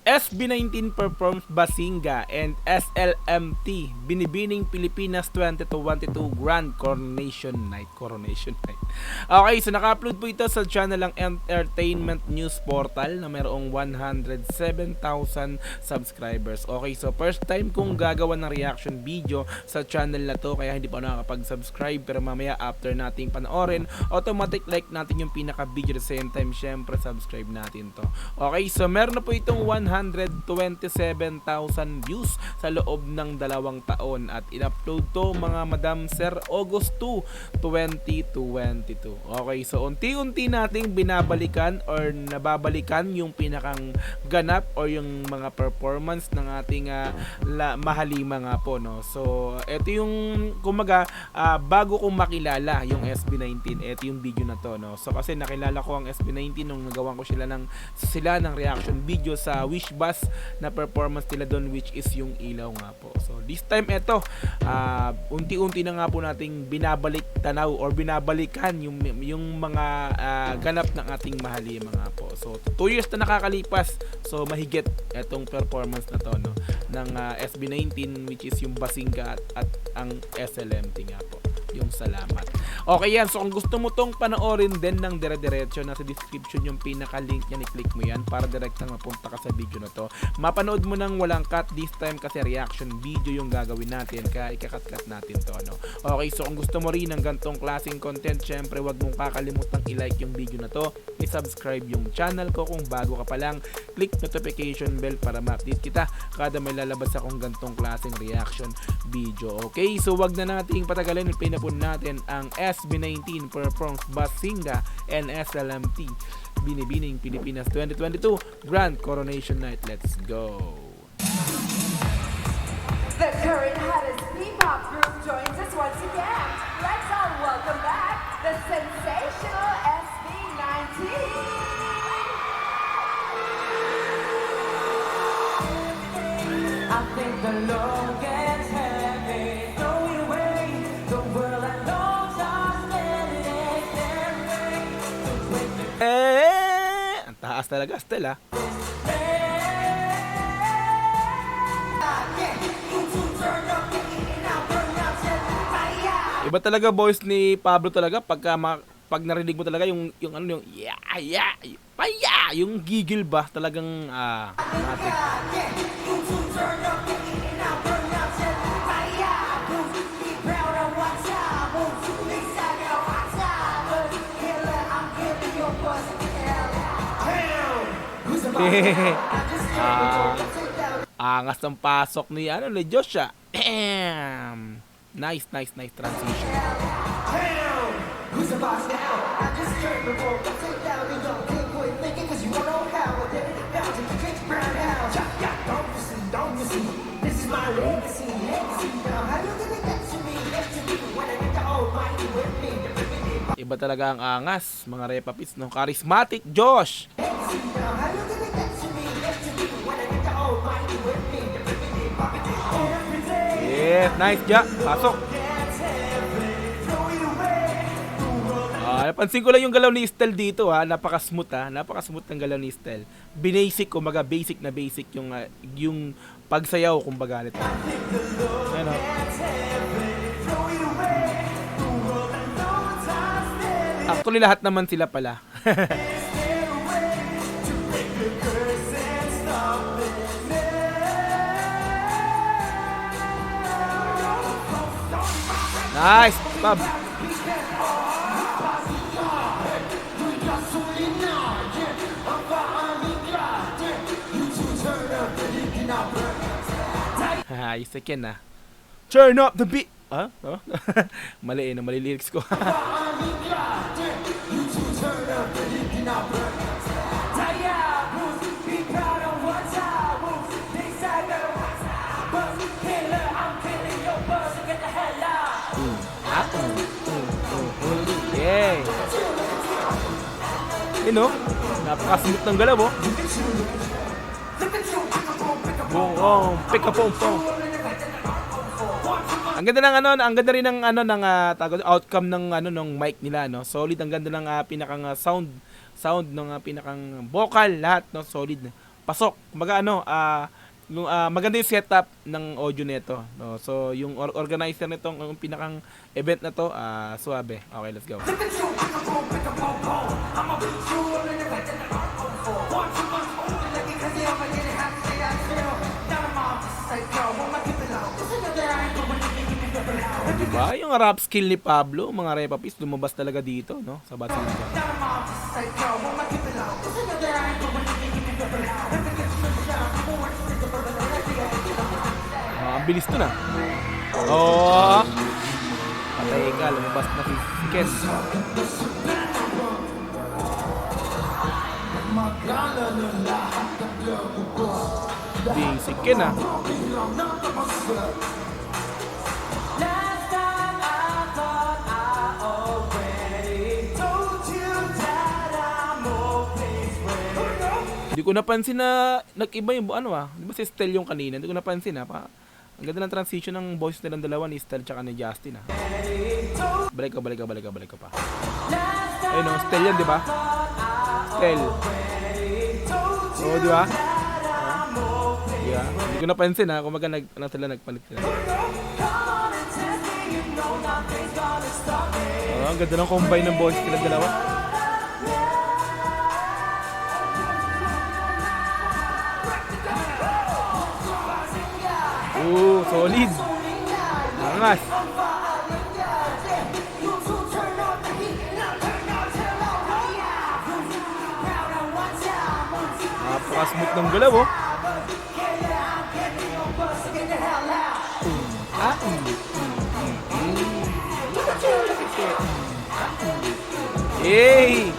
SB19 performs Basinga and SLMT Binibining Pilipinas 2022 Grand Coronation Night. Okay, so naka-upload po ito sa channel ng Entertainment News Portal na mayroong 107,000 subscribers. Okay, so first time kong gagawa ng reaction video sa channel na to, kaya hindi pa nakakapag-subscribe, pero mamaya after nating panoorin, automatic like natin yung pinaka-video, at the same time syempre subscribe natin to. Okay, so meron na po itong 127,000 views sa loob ng 2 taon at in-upload to mga madam sir August 2, 2022. Okay, so unti-unti nating binabalikan or nababalikan yung pinakang ganap or yung mga performance ng ating mahalima nga po, no. So ito yung kumaga bago kong makilala yung SB19, ito yung video na to, no. So kasi nakilala ko ang SB19 nung nagawa ko sila ng reaction video sa Wish Bus na performance nila doon, which is yung ilaw nga po. So this time ito, unti-unti na nga po nating binabalik tanaw or binabalikan yung mga ganap ng ating mahalima nga po. So 2 years na nakakalipas, so mahigit itong performance na to, no, ng SB19, which is yung Basinga at ang SLMT nga po, yung Salamat. Okay yan, so kung gusto mo tong panoorin din ng dire-diretso, nasa description yung pinaka-link yan, i-click mo yan para direktang mapunta ka sa video na to. Mapanood mo nang walang cut this time kasi reaction video yung gagawin natin, kaya ikakat-cut natin to, no. Okay, so kung gusto mo rin ng gantong klaseng content, syempre wag mong kakalimutang i-like yung video na to, i-subscribe yung channel ko kung bago ka pa lang, click notification bell para ma-update kita kada may lalabas akong gantong klaseng reaction video. Okay, so wag na nating patagalin, play na po natin ang SB19 performs Basinga and SLMT Binibining Pilipinas 2022 Grand Coronation Night. Let's go! The current hottest P-pop group joins us once again. Let's all welcome back the sensational SB19. I think the load gets heavy, throwing away the world I know just letting it Ang taas talaga, Stella. Iba talaga voice ni Pablo talaga pag narinig mo talaga yung yung gigil ba talagang natin. Angas ng pasok ni Joshua. Damn. Nice transition. Who's the boss now? I just turned the world upside down and don't think quit thinking cause you don't know how I did it bound to kick brown house. Yeah, don't you see? This is my legacy. Now how you gonna get to me? Get to me when I get the almighty with me. Iba talaga ang angas, mga repapits, no? Charismatic Josh. Now how you gonna get to me? Get to me when I get the almighty with me. Every day. Yes, nice ja. Pasok. Napansin ko lang yung galaw ni Estel dito, napaka-smooth, napaka-smooth ng galaw ni Estel. Basic, kumbaga basic yung pagsayaw kumbaga nito. Ano? Actually lahat naman sila pala. Nice, Bob. Yung second turn up the beat. Mali lyrics ko. Yeah. Napaka-smooth ng galaw, pika-pong-pong. Ang ganda ng ang ganda rin ng outcome ng mic nila, no. Solid, ang ganda ng pinakang sound ng pinakang vocal, lahat, no, solid. pasok. Kumbaga maganda yung setup ng audio nito, no. So yung organizer nitong ang pinakang event na to, suabe. Okay, let's go. Diba? Yung rap skill ni Pablo, mga repapis, lumabas talaga dito, no? Sa Basinga. Ang bilis to na. Oh! Patay ka, lumabas na si Ken. Basic Ken, ah. Hindi ko napansin na nag-iba yung di ba si Stel yung kanina? Hindi ko napansin ang ganda ng transition ng voice nilang dalawa ni Stel tsaka ni Justin Balik ka pa. Ayun o, Stel yan, di ba? Stel. Oo, di ba? Yeah. Hindi ko napansin kumaga nagpalit sila. Ang ganda ng combine ng voice nilang dalawa. Solid. Angas. Napaka-smooth ng galaw, oh. Yay!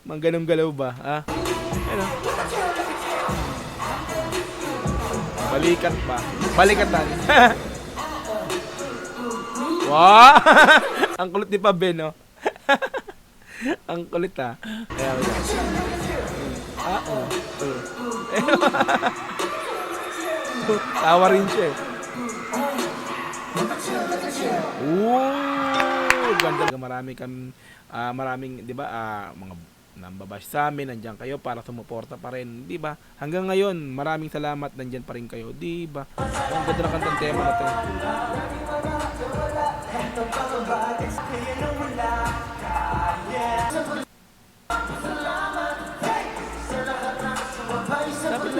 Mang ganong galaw ba? Ano? Balikat pa. Balikatan. Wow! Ang kulit ni Paben, no? Ang kulit, Kaya tawa rin siya, ganda. Maraming, di ba, mga nambabash sa amin, nandiyan kayo para sumuporta pa rin, di ba? Hanggang ngayon, maraming salamat, nandiyan pa rin kayo, di ba? Ang ganda ng kantang tema na to.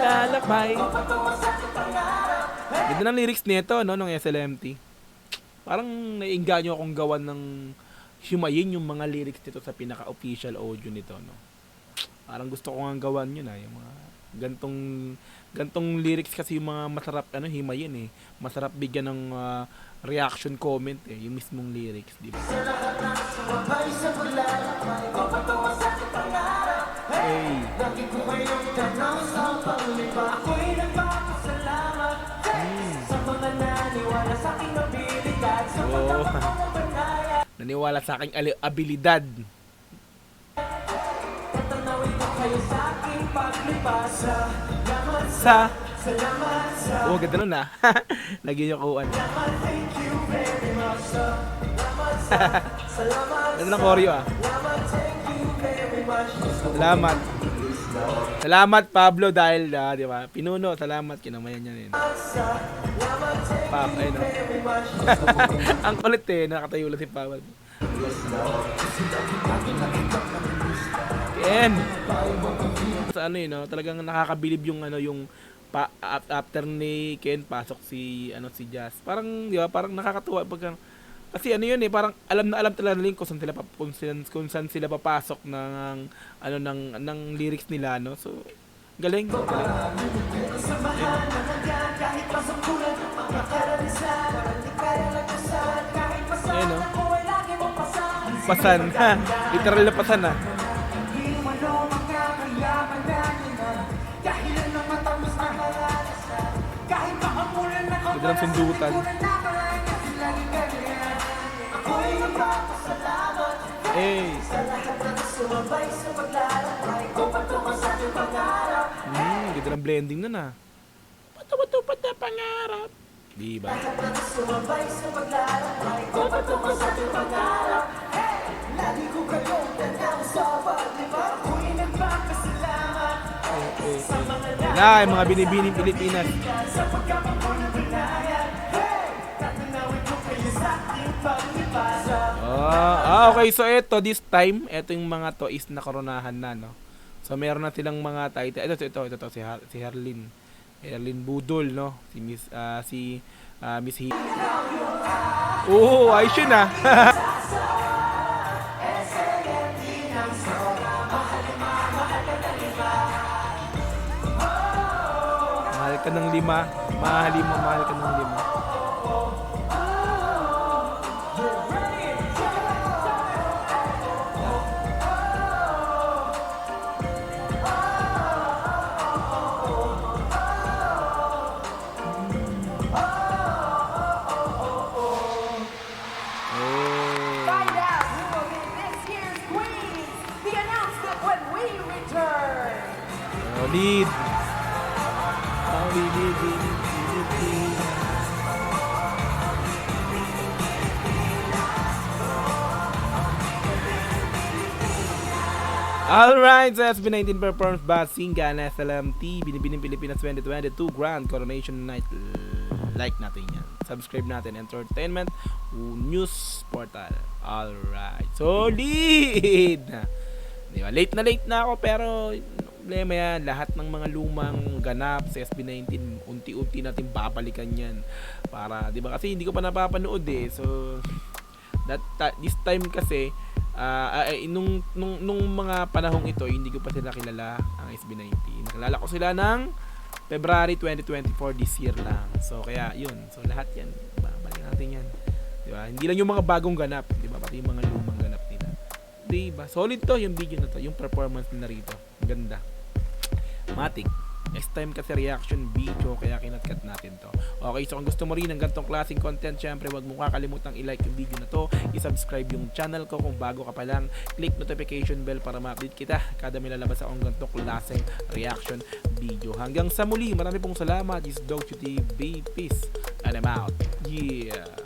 Lalakbay. Ganda ng lyrics nito, no, ng SLMT. Parang naiinganyo akong gawan ng himayin yung mga lyrics nito sa pinaka-official audio nito, no. Parang gusto ko nga gawan yun, yung mga gantong lyrics kasi yung mga masarap himayin, masarap bigyan ng reaction comment, yung mismong lyrics, di ba? Hey. Oh. Naniwala sa aking abilidad. Ganda nun, Nagyoyokuan. Ganda ng choreo, Salamat Pablo dahil di ba? Pinuno, salamat, kinamayan niya rin. Pab, ayun, no? Ang kulit, nakatayo lang si Pablo. Ken. Sa talagang nakakabilib yung yung after ni Ken pasok si Jazz. Parang di ba, parang nakakatuwa pag kasi parang alam na alam talaga nila kung saan sila papasok ng lyrics nila, no. So galing. Ayun, no. Pasan. Literal na pasan, Ganda ng sundutan. Ganda ng blending na Patupad na pangarap. Diba? Lagi ko kayong tanaw sa pagdiba. Ako'y nagpapasalamat. na, yung mga binibining Pilipinas. Okay, so ito, this time, ito yung mga to is nakoronahan na, no? So, meron na silang mga title. Ito, si Herlin. Herlin Budol, no? Si Miss Hi. Oo, ayos yun, ah. Mahal ka ng 5. Mahal ka ng 5. Find out who will be this year's queens. The announcement when we return. Solid. Alright, so SB19 performs Basinga and SLMT Binibining Pilipinas 2022 Grand Coronation Night. Like natin yan. Subscribe natin. Entertainment News Portal. Alright. Solid! Diba? Late na ako pero problema yan. Lahat ng mga lumang ganap sa SB19 unti-unti natin babalikan yan. Para, diba? Kasi hindi ko pa napapanood eh. So, this time kasi nung mga panahong ito hindi ko pa sila kilala ang SB19. Nakilala ko sila ng February 2024 this year lang. So kaya yun. So lahat yan babalik natin yan. Di ba? Hindi lang yung mga bagong ganap, di ba? Pati yung mga lumang ganap nila. Di ba? Solid to yung video na to, yung performance nila rito. Ang ganda. Matik. Next time kasi reaction video kaya kinatkat natin to. Okay, so kung gusto mo rin ng ganitong klaseng content, syempre wag mo kakalimutang i-like yung video na to, i-subscribe yung channel ko kung bago ka pa lang, click notification bell para ma-update kita kada may lalabas akong ganitong klaseng reaction video. Hanggang sa muli, marami pong salamat. This is Dog TV. Peace and I'm out. Yeah.